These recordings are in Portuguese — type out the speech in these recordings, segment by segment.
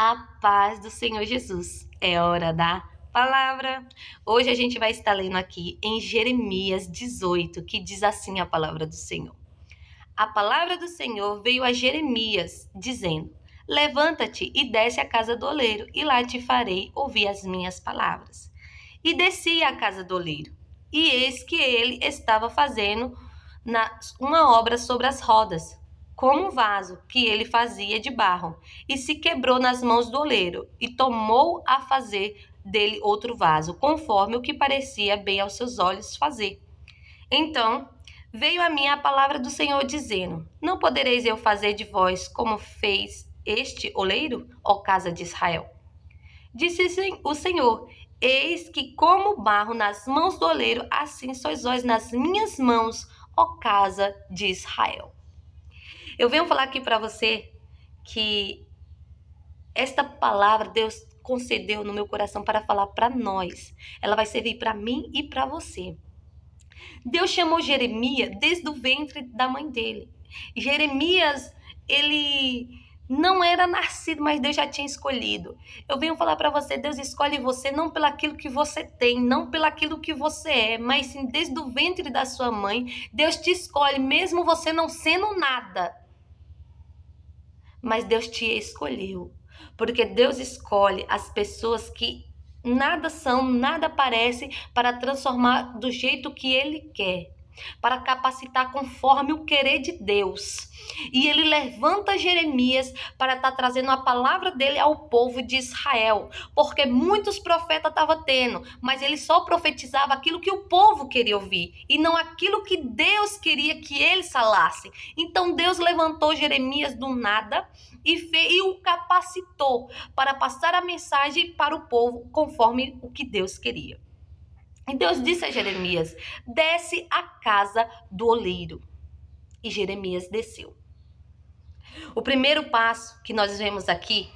A paz do Senhor Jesus. É hora da palavra. Hoje a gente vai estar lendo aqui em Jeremias 18, que diz assim a palavra do Senhor. A palavra do Senhor veio a Jeremias, dizendo: Levanta-te e desce à casa do oleiro, e lá te farei ouvir as minhas palavras. E desci à casa do oleiro, e eis que ele estava fazendo uma obra sobre as rodas, como um vaso que ele fazia de barro, e se quebrou nas mãos do oleiro, e tomou a fazer dele outro vaso, conforme o que parecia bem aos seus olhos fazer. Então veio a mim a palavra do Senhor, dizendo: Não podereis eu fazer de vós como fez este oleiro, ó casa de Israel? Disse o Senhor: Eis que como barro nas mãos do oleiro, assim sois vós nas minhas mãos, ó casa de Israel. Eu venho falar aqui para você que esta palavra Deus concedeu no meu coração para falar para nós. Ela vai servir para mim e para você. Deus chamou Jeremias desde o ventre da mãe dele. Jeremias, ele não era nascido, mas Deus já tinha escolhido. Eu venho falar para você, Deus escolhe você não pelaquilo que você tem, não pelaquilo que você é, mas sim desde o ventre da sua mãe. Deus te escolhe, mesmo você não sendo nada. Mas Deus te escolheu, porque Deus escolhe as pessoas que nada são, nada parecem, para transformar do jeito que Ele quer, para capacitar conforme o querer de Deus. E Ele levanta Jeremias para estar trazendo a palavra dele ao povo de Israel, porque muitos profetas estavam tendo, mas ele só profetizava aquilo que o povo queria ouvir, e não aquilo que Deus queria que eles falassem. Então Deus levantou Jeremias do nada e o capacitou para passar a mensagem para o povo conforme o que Deus queria. E Deus disse a Jeremias: desce à casa do oleiro. E Jeremias desceu. O primeiro passo que nós vemos aqui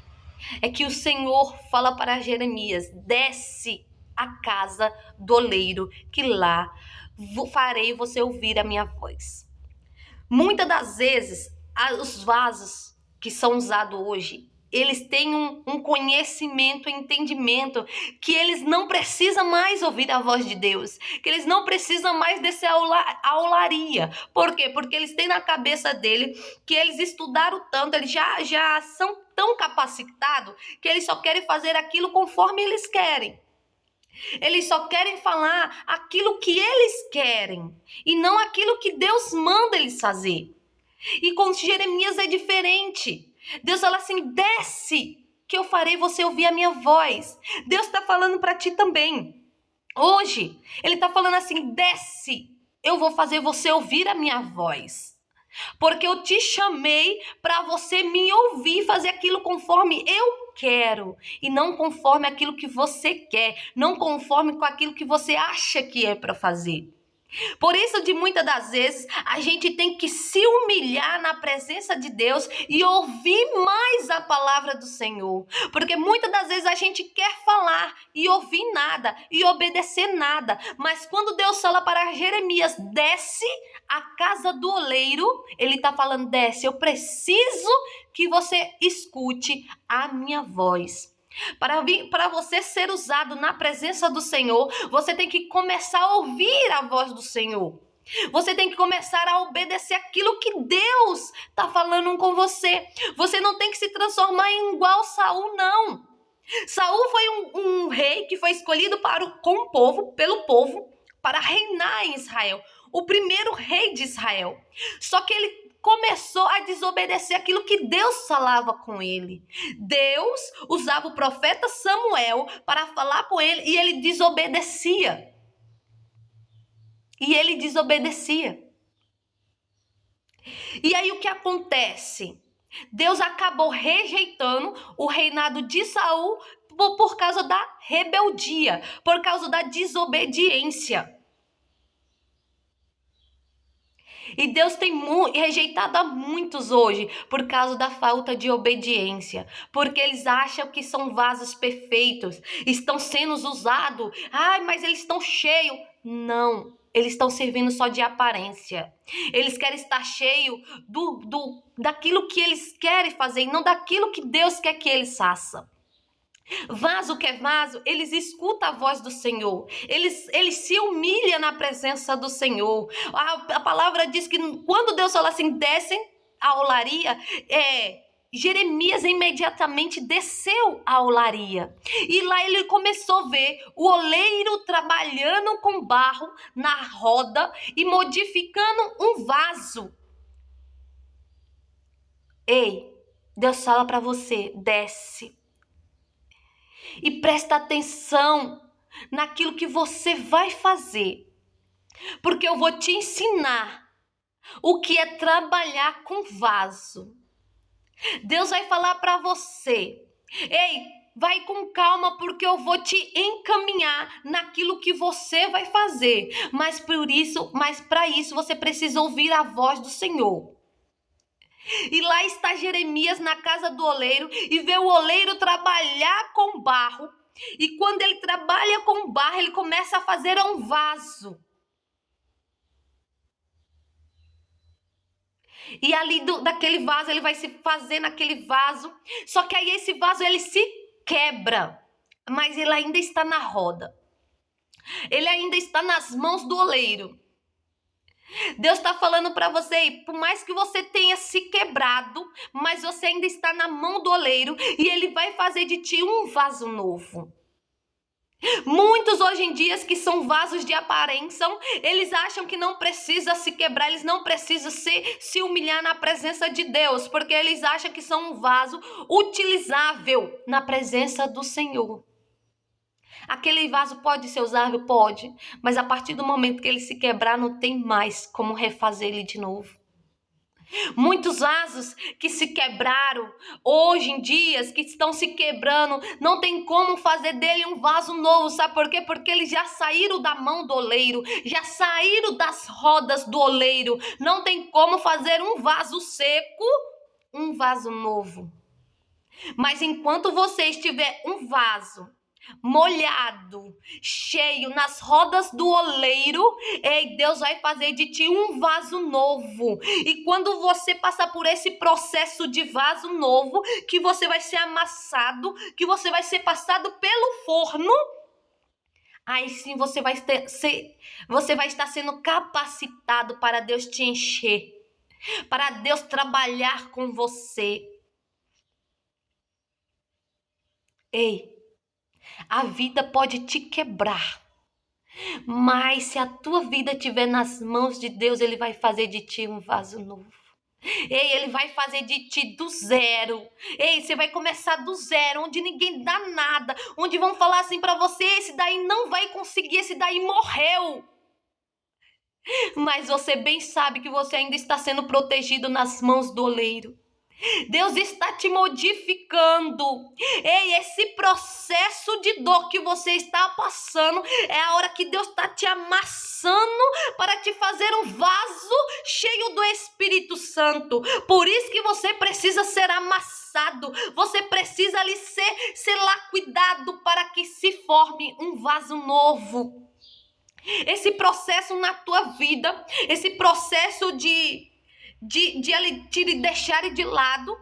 é que o Senhor fala para Jeremias: desce à casa do oleiro, que lá farei você ouvir a minha voz. Muitas das vezes, os vasos que são usados hoje, eles têm um conhecimento, um entendimento, que eles não precisam mais ouvir a voz de Deus, que eles não precisam mais descer a olaria. Por quê? Porque eles têm na cabeça dele que eles estudaram tanto, eles já são tão capacitados, que eles só querem fazer aquilo conforme eles querem. Eles só querem falar aquilo que eles querem e não aquilo que Deus manda eles fazer. E com Jeremias é diferente. Deus fala assim: desce, que eu farei você ouvir a minha voz. Deus está falando para ti também. Hoje, Ele está falando assim: desce, eu vou fazer você ouvir a minha voz. Porque eu te chamei para você me ouvir, fazer aquilo conforme eu quero e não conforme aquilo que você quer, não conforme com aquilo que você acha que é para fazer. Por isso, de muitas das vezes, a gente tem que se humilhar na presença de Deus e ouvir mais a palavra do Senhor. Porque muitas das vezes a gente quer falar e ouvir nada e obedecer nada. Mas quando Deus fala para Jeremias: desce à casa do oleiro, Ele está falando: desce, eu preciso que você escute a minha voz. Para você ser usado na presença do Senhor, você tem que começar a ouvir a voz do Senhor. Você tem que começar a obedecer aquilo que Deus está falando com você. Você não tem que se transformar em igual Saul, não. Saul foi um rei que foi escolhido pelo povo, para reinar em Israel. O primeiro rei de Israel. Só que ele começou a desobedecer aquilo que Deus falava com ele. Deus usava o profeta Samuel para falar com ele e ele desobedecia. E aí o que acontece? Deus acabou rejeitando o reinado de Saul por causa da rebeldia, por causa da desobediência. E Deus tem rejeitado a muitos hoje por causa da falta de obediência. Porque eles acham que são vasos perfeitos, estão sendo usados. Ai, mas eles estão cheios. Não, eles estão servindo só de aparência. Eles querem estar cheio daquilo que eles querem fazer e não daquilo que Deus quer que eles façam. Vaso que é vaso, eles escutam a voz do Senhor. Eles se humilham na presença do Senhor. A palavra diz que quando Deus fala assim, descem a olaria, Jeremias imediatamente desceu a olaria. E lá ele começou a ver o oleiro trabalhando com barro na roda e modificando um vaso. Ei, Deus fala para você, desce. E presta atenção naquilo que você vai fazer. Porque eu vou te ensinar o que é trabalhar com vaso. Deus vai falar para você. Ei, vai com calma porque eu vou te encaminhar naquilo que você vai fazer. Mas para isso você precisa ouvir a voz do Senhor. E lá está Jeremias na casa do oleiro e vê o oleiro trabalhar com barro. E quando ele trabalha com barro, ele começa a fazer um vaso. E ali daquele vaso, ele vai se fazer naquele vaso. Só que aí esse vaso, ele se quebra. Mas ele ainda está na roda. Ele ainda está nas mãos do oleiro. Deus está falando para você, por mais que você tenha se quebrado, mas você ainda está na mão do oleiro e ele vai fazer de ti um vaso novo. Muitos hoje em dia que são vasos de aparência, eles acham que não precisa se quebrar, eles não precisam se humilhar na presença de Deus, porque eles acham que são um vaso utilizável na presença do Senhor. Aquele vaso pode ser usável? Pode. Mas a partir do momento que ele se quebrar, não tem mais como refazer ele de novo. Muitos vasos que se quebraram, hoje em dia, que estão se quebrando, não tem como fazer dele um vaso novo. Sabe por quê? Porque eles já saíram da mão do oleiro, já saíram das rodas do oleiro. Não tem como fazer um vaso seco, um vaso novo. Mas enquanto você estiver um vaso molhado, cheio nas rodas do oleiro, Deus vai fazer de ti um vaso novo. E quando você passar por esse processo de vaso novo, que você vai ser amassado, que você vai ser passado pelo forno, aí sim você vai estar sendo capacitado para Deus te encher, para Deus trabalhar com você. Ei, a vida pode te quebrar, mas se a tua vida estiver nas mãos de Deus, Ele vai fazer de ti um vaso novo. Ei, Ele vai fazer de ti do zero. Ei, você vai começar do zero, onde ninguém dá nada, onde vão falar assim para você, esse daí não vai conseguir, esse daí morreu. Mas você bem sabe que você ainda está sendo protegido nas mãos do oleiro. Deus está te modificando. Ei, esse processo de dor que você está passando é a hora que Deus está te amassando para te fazer um vaso cheio do Espírito Santo. Por isso que você precisa ser amassado. Você precisa ali ser laquidado para que se forme um vaso novo. Esse processo na tua vida, esse processo de te deixar de lado,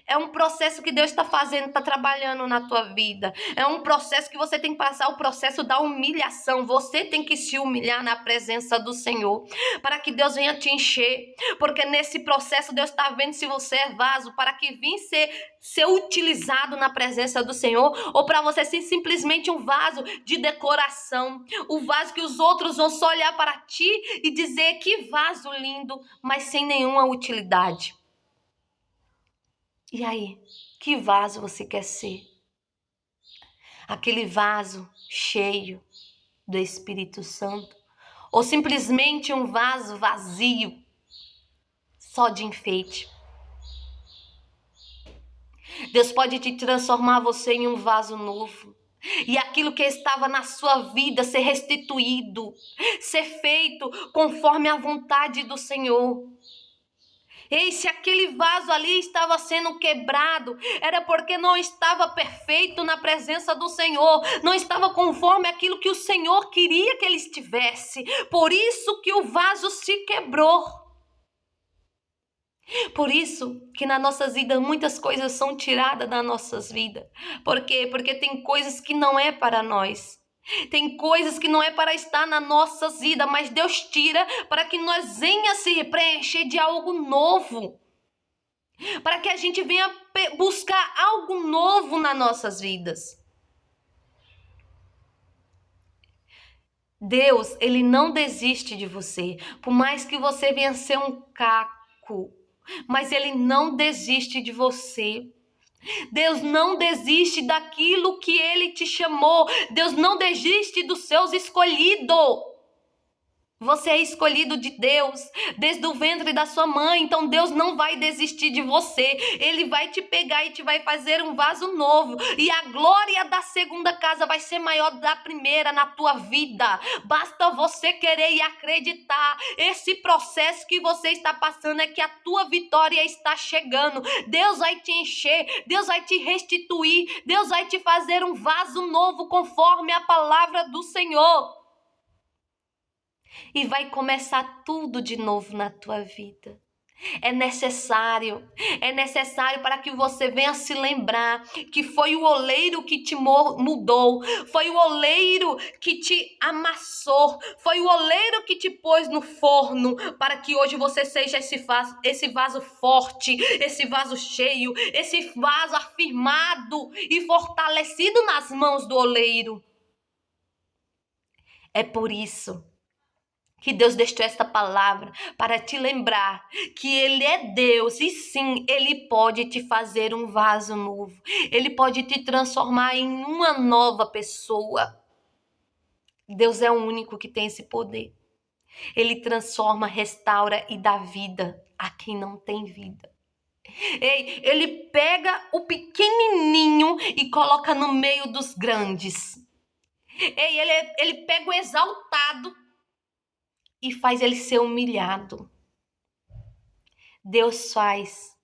é um processo que Deus está fazendo, está trabalhando na tua vida. É um processo que você tem que passar, o processo da humilhação. Você tem que se humilhar na presença do Senhor, para que Deus venha te encher. Porque nesse processo Deus está vendo se você é vaso, para que venha ser utilizado na presença do Senhor, ou para você ser simplesmente um vaso de decoração. O vaso que os outros vão só olhar para ti e dizer que vaso lindo, mas sem nenhuma utilidade. E aí, que vaso você quer ser? Aquele vaso cheio do Espírito Santo? Ou simplesmente um vaso vazio, só de enfeite? Deus pode te transformar você em um vaso novo. E aquilo que estava na sua vida ser restituído, ser feito conforme a vontade do Senhor. Ei, se aquele vaso ali estava sendo quebrado, era porque não estava perfeito na presença do Senhor, não estava conforme aquilo que o Senhor queria que ele estivesse. Por isso que o vaso se quebrou. Por isso que nas nossas vidas muitas coisas são tiradas das nossas vidas. Por quê? Porque tem coisas que não é para nós. Tem coisas que não é para estar na nossa vida, mas Deus tira para que nós venha se preencher de algo novo. Para que a gente venha buscar algo novo nas nossas vidas. Deus, ele não desiste de você. Por mais que você venha ser um caco, mas ele não desiste de você. Deus não desiste daquilo que ele te chamou. Deus não desiste dos seus escolhidos. Você é escolhido de Deus desde o ventre da sua mãe, então Deus não vai desistir de você. Ele vai te pegar e te vai fazer um vaso novo. E a glória da segunda casa vai ser maior da primeira na tua vida. Basta você querer e acreditar. Esse processo que você está passando é que a tua vitória está chegando. Deus vai te encher, Deus vai te restituir, Deus vai te fazer um vaso novo conforme a palavra do Senhor. E vai começar tudo de novo na tua vida. É necessário para que você venha se lembrar que foi o oleiro que te mudou, foi o oleiro que te amassou, foi o oleiro que te pôs no forno, para que hoje você seja esse vaso forte, esse vaso cheio, esse vaso afirmado e fortalecido nas mãos do oleiro. É por isso que Deus deixou esta palavra para te lembrar que Ele é Deus e sim, Ele pode te fazer um vaso novo. Ele pode te transformar em uma nova pessoa. Deus é o único que tem esse poder. Ele transforma, restaura e dá vida a quem não tem vida. Ei, Ele pega o pequenininho e coloca no meio dos grandes. Ei, ele pega o exaltado e faz ele ser humilhado. Deus faz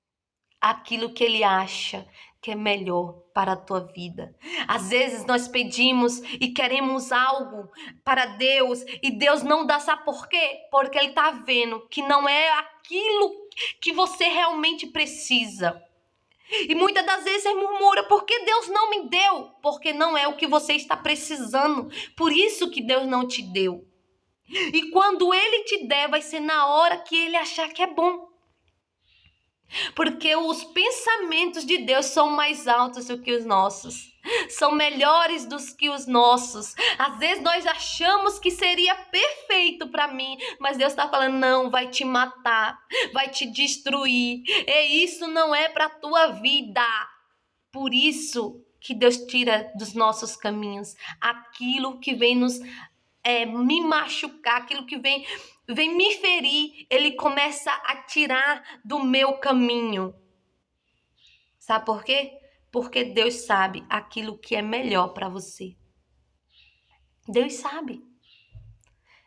aquilo que ele acha que é melhor para a tua vida. Às vezes nós pedimos e queremos algo para Deus e Deus não dá, sabe por quê? Porque ele está vendo que não é aquilo que você realmente precisa. E muitas das vezes você murmura, por que Deus não me deu? Porque não é o que você está precisando. Por isso que Deus não te deu. E quando ele te der, vai ser na hora que ele achar que é bom. Porque os pensamentos de Deus são mais altos do que os nossos. São melhores do que os nossos. Às vezes nós achamos que seria perfeito para mim, mas Deus está falando, não, vai te matar, vai te destruir. E isso não é para a tua vida. Por isso que Deus tira dos nossos caminhos aquilo que vem nos me machucar, aquilo que vem me ferir, ele começa a tirar do meu caminho. Sabe por quê? Porque Deus sabe aquilo que é melhor para você. Deus sabe.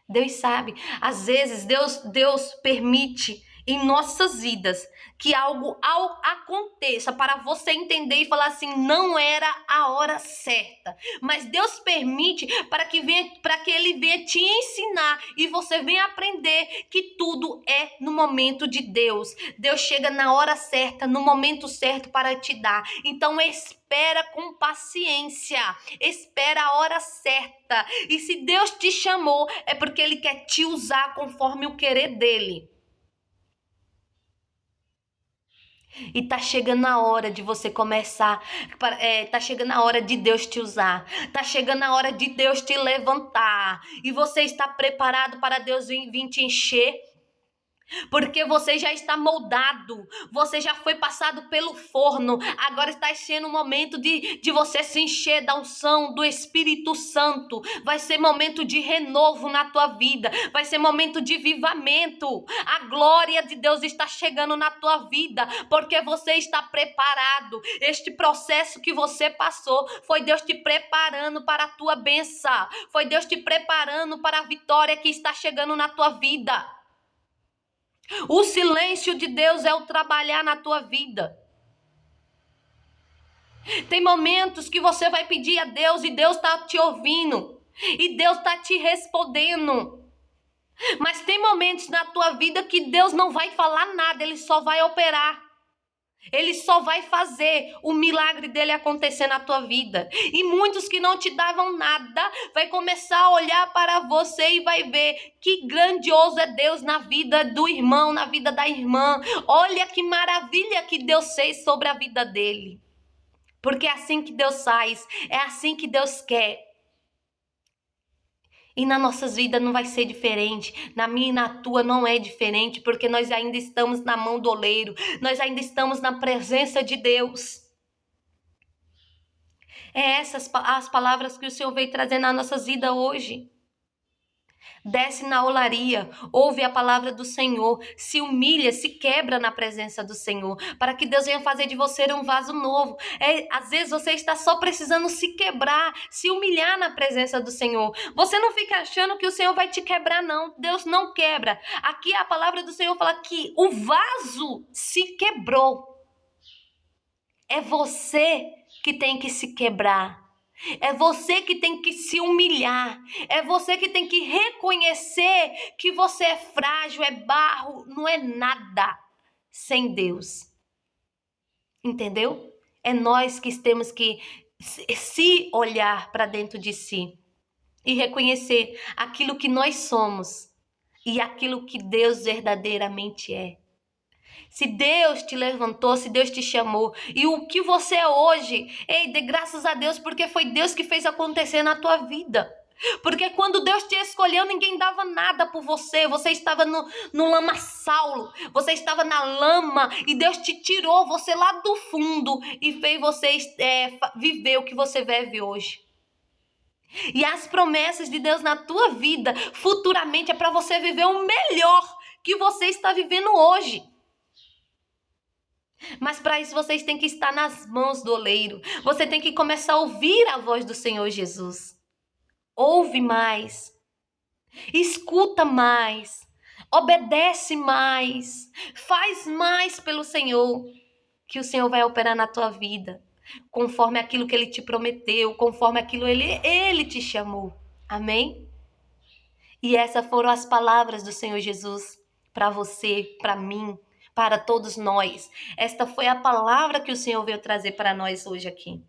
Deus sabe. Às vezes Deus permite em nossas vidas que algo aconteça para você entender e falar assim, não era a hora certa. Mas Deus permite para que ele venha te ensinar e você venha aprender que tudo é no momento de Deus. Deus chega na hora certa, no momento certo para te dar. Então espera com paciência, espera a hora certa. E se Deus te chamou, é porque Ele quer te usar conforme o querer dEle. E tá chegando a hora de você começar, tá chegando a hora de Deus te usar, tá chegando a hora de Deus te levantar. E você está preparado para Deus vir te encher? Porque você já está moldado, você já foi passado pelo forno, agora está sendo o momento de você se encher da unção do Espírito Santo. Vai ser momento de renovo na tua vida, vai ser momento de avivamento. A glória de Deus está chegando na tua vida, porque você está preparado. Este processo que você passou, foi Deus te preparando para a tua bênção, foi Deus te preparando para a vitória que está chegando na tua vida. O silêncio de Deus é o trabalhar na tua vida. Tem momentos que você vai pedir a Deus e Deus está te ouvindo. E Deus está te respondendo. Mas tem momentos na tua vida que Deus não vai falar nada, Ele só vai operar. Ele só vai fazer o milagre dele acontecer na tua vida. E muitos que não te davam nada, vai começar a olhar para você e vai ver que grandioso é Deus na vida do irmão, na vida da irmã. Olha que maravilha que Deus fez sobre a vida dele. Porque é assim que Deus faz, é assim que Deus quer. E nas nossas vidas não vai ser diferente. Na minha e na tua não é diferente, porque nós ainda estamos na mão do oleiro. Nós ainda estamos na presença de Deus. É essas as palavras que o Senhor veio trazer na nossa vida hoje. Desce na olaria, ouve a palavra do Senhor, se humilha, se quebra na presença do Senhor, para que Deus venha fazer de você um vaso novo. Às vezes você está só precisando se quebrar, se humilhar na presença do Senhor. Você não fica achando que o Senhor vai te quebrar, não. Deus não quebra. Aqui a palavra do Senhor fala que o vaso se quebrou. É você que tem que se quebrar. É você que tem que se humilhar. É você que tem que reconhecer que você é frágil, é barro, não é nada sem Deus. Entendeu? É nós que temos que se olhar para dentro de si e reconhecer aquilo que nós somos e aquilo que Deus verdadeiramente é. Se Deus te levantou, se Deus te chamou, e o que você é hoje, dê graças a Deus, porque foi Deus que fez acontecer na tua vida. Porque quando Deus te escolheu, ninguém dava nada por você. Você estava no lamaçal, você estava na lama, e Deus te tirou você lá do fundo e fez você viver o que você vive hoje. E as promessas de Deus na tua vida, futuramente, é para você viver o melhor que você está vivendo hoje. Mas para isso vocês têm que estar nas mãos do oleiro. Você tem que começar a ouvir a voz do Senhor Jesus. Ouve mais. Escuta mais. Obedece mais. Faz mais pelo Senhor. Que o Senhor vai operar na tua vida. Conforme aquilo que Ele te prometeu. Conforme aquilo Ele te chamou. Amém? E essas foram as palavras do Senhor Jesus para você, para mim, para todos nós. Esta foi a palavra que o Senhor veio trazer para nós hoje aqui.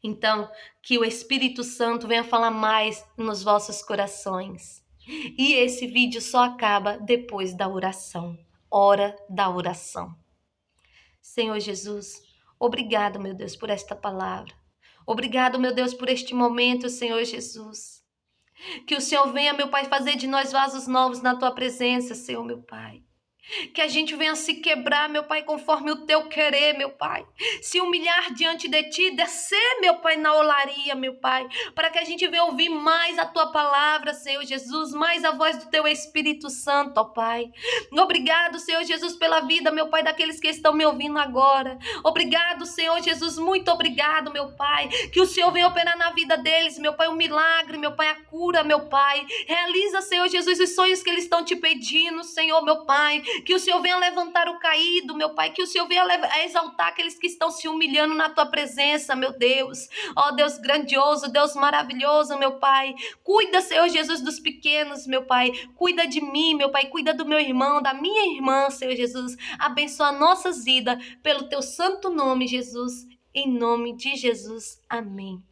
Então, que o Espírito Santo venha falar mais nos vossos corações. E esse vídeo só acaba depois da oração. Hora da oração. Senhor Jesus, obrigado, meu Deus, por esta palavra. Obrigado, meu Deus, por este momento, Senhor Jesus. Que o Senhor venha, meu Pai, fazer de nós vasos novos na tua presença, Senhor, meu Pai. Que a gente venha se quebrar, meu Pai, conforme o teu querer, meu Pai. Se humilhar diante de ti, descer, meu Pai, na olaria, meu Pai. Para que a gente venha ouvir mais a tua palavra, Senhor Jesus, mais a voz do teu Espírito Santo, ó Pai. Obrigado, Senhor Jesus, pela vida, meu Pai, daqueles que estão me ouvindo agora. Obrigado, Senhor Jesus, muito obrigado, meu Pai. Que o Senhor venha operar na vida deles, meu Pai, um milagre, meu Pai, a cura, meu Pai. Realiza, Senhor Jesus, os sonhos que eles estão te pedindo, Senhor, meu Pai. Que o Senhor venha levantar o caído, meu Pai. Que o Senhor venha exaltar aqueles que estão se humilhando na tua presença, meu Deus. Ó Deus grandioso, Deus maravilhoso, meu Pai. Cuida, Senhor Jesus, dos pequenos, meu Pai. Cuida de mim, meu Pai. Cuida do meu irmão, da minha irmã, Senhor Jesus. Abençoa nossas vidas pelo teu santo nome, Jesus. Em nome de Jesus. Amém.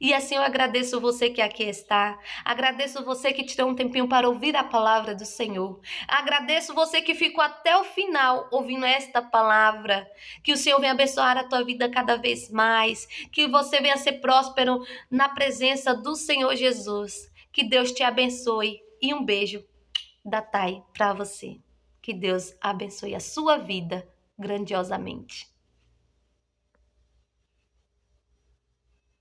E assim eu agradeço você que aqui está. Agradeço você que tirou um tempinho para ouvir a palavra do Senhor. Agradeço você que ficou até o final ouvindo esta palavra. Que o Senhor venha abençoar a tua vida cada vez mais. Que você venha ser próspero na presença do Senhor Jesus. Que Deus te abençoe. E um beijo da Thay para você. Que Deus abençoe a sua vida grandiosamente.